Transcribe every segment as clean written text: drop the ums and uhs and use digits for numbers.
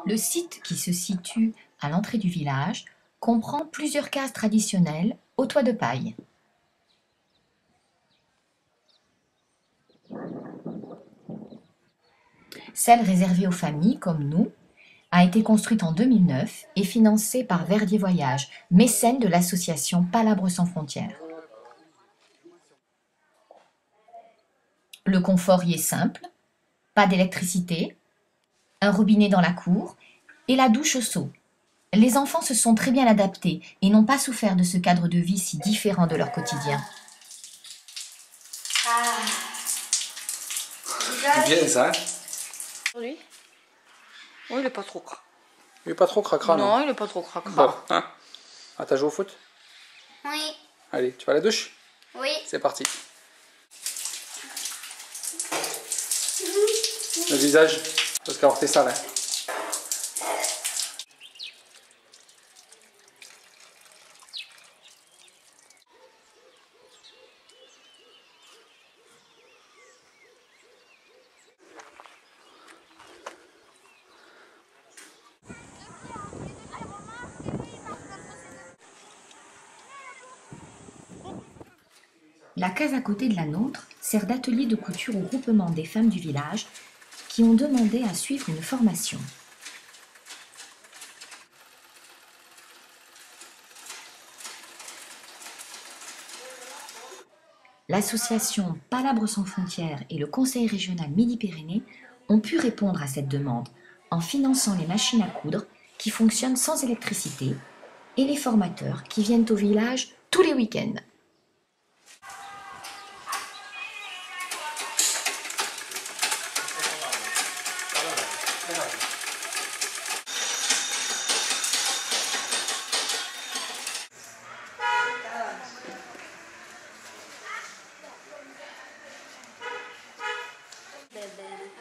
Le site, qui se situe à l'entrée du village, comprend plusieurs cases traditionnelles au toit de paille. Celle réservée aux familles comme nous a été construite en 2009 et financée par Verdier Voyage, mécène de l'association Palabres sans frontières. Le confort y est simple, pas d'électricité, un robinet dans la cour et la douche au seau. Les enfants se sont très bien adaptés et n'ont pas souffert de ce cadre de vie si différent de leur quotidien. C'est bien ça, hein? Oui. Oui, il est pas trop cracra. Il est pas trop cracra, non? Non, il est pas trop cracra. Bon, hein? Ah, t'as joué au foot? Oui. Allez, tu vas à la douche? Oui. C'est parti. Le visage, parce qu'alors t'es sale, hein? La case à côté de la nôtre sert d'atelier de couture au groupement des femmes du village qui ont demandé à suivre une formation. L'association Palabres sans frontières et le conseil régional Midi-Pyrénées ont pu répondre à cette demande en finançant les machines à coudre qui fonctionnent sans électricité et les formateurs qui viennent au village tous les week-ends.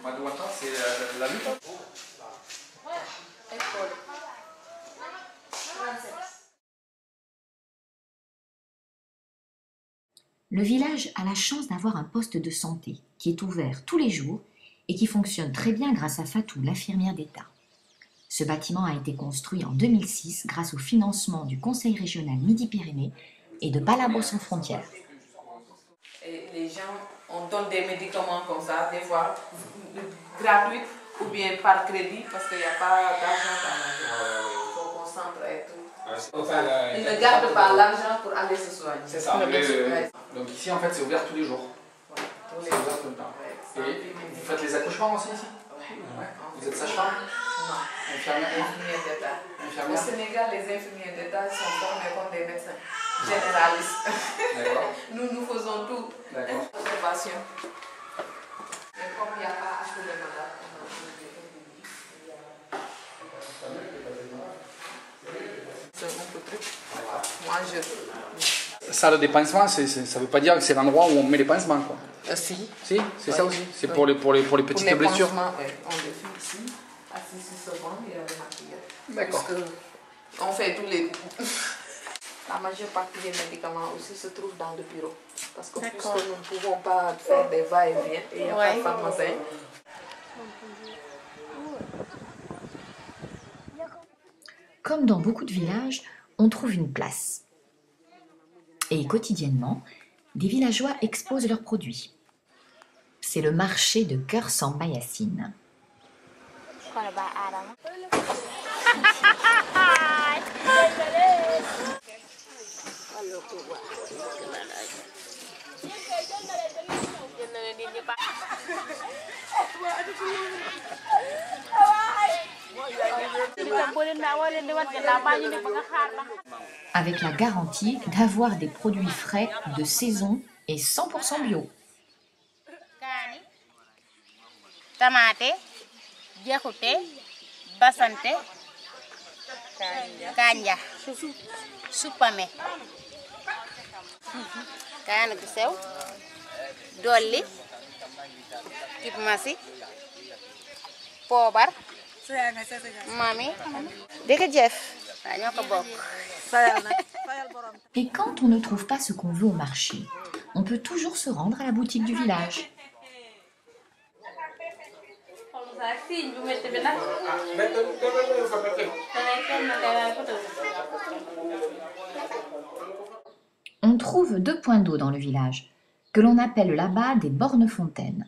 Madouata, c'est la lutte. Le village a la chance d'avoir un poste de santé qui est ouvert tous les jours et qui fonctionne très bien grâce à Fatou, l'infirmière d'État. Ce bâtiment a été construit en 2006 grâce au financement du Conseil régional Midi-Pyrénées et de Palabres sans frontières. Et les gens, on donne des médicaments comme ça, des fois gratuits ou bien par crédit parce qu'il n'y a pas d'argent dans l'argent. Il faut qu'on centre et tout. Ils ne gardent pas l'argent pour aller se soigner. C'est ça. Donc ici, en fait, c'est ouvert tous les jours. Ouais, tous les C'est ouvert tout le temps. Et vous faites les accouchements aussi ici? Ouais. Vous êtes sage-femme? Non. Infirmière? Infirmière d'État. Au Infirmière? Sénégal, les infirmières d'État sont formées comme des médecins généralistes. D'accord. Nous faisons tout. D'accord. Observation. Et comme il n'y a pas assez de malades, on a c'est un peu truc. Moi, Salle des pansements, ça ne veut pas dire que c'est l'endroit où on met les pansements, quoi. Si. Si, c'est ça aussi. C'est pour les petites blessures. Oui, on les fait ici, assis sur ce banc et avec maquillage. D'accord. On fait tous les coups. La majeure partie des médicaments aussi se trouve dans le bureau. Parce que puisque nous ne pouvons pas faire des va-et-vient et il n'y a pas de pharmacien. Comme dans beaucoup de villages, on trouve une place. Et quotidiennement, des villageois exposent leurs produits. C'est le marché de Cœur Samba Yacine. Avec la garantie d'avoir des produits frais de saison et 100% bio. Tomate, jeexute, basante, kanja, supame, kaani gu sew, dolli, kibmasi, poobar, mami, jërëjëf, ñoo ko bokk. Et quand on ne trouve pas ce qu'on veut au marché, on peut toujours se rendre à la boutique du village. On trouve 2 points d'eau dans le village, que l'on appelle là-bas des bornes-fontaines.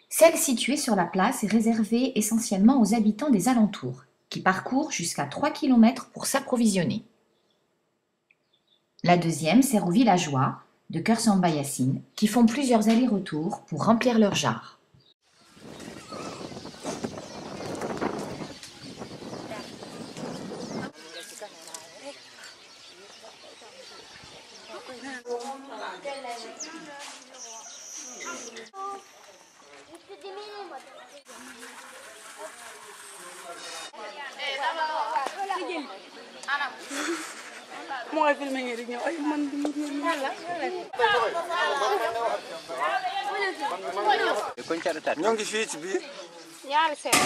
Celle située sur la place est réservée essentiellement aux habitants des alentours, qui parcourent jusqu'à 3 km pour s'approvisionner. La deuxième sert aux villageois de Kersamba-Yassine qui font plusieurs allers-retours pour remplir leurs jarres. ñoo ngi fii ci biir. ñaari seet.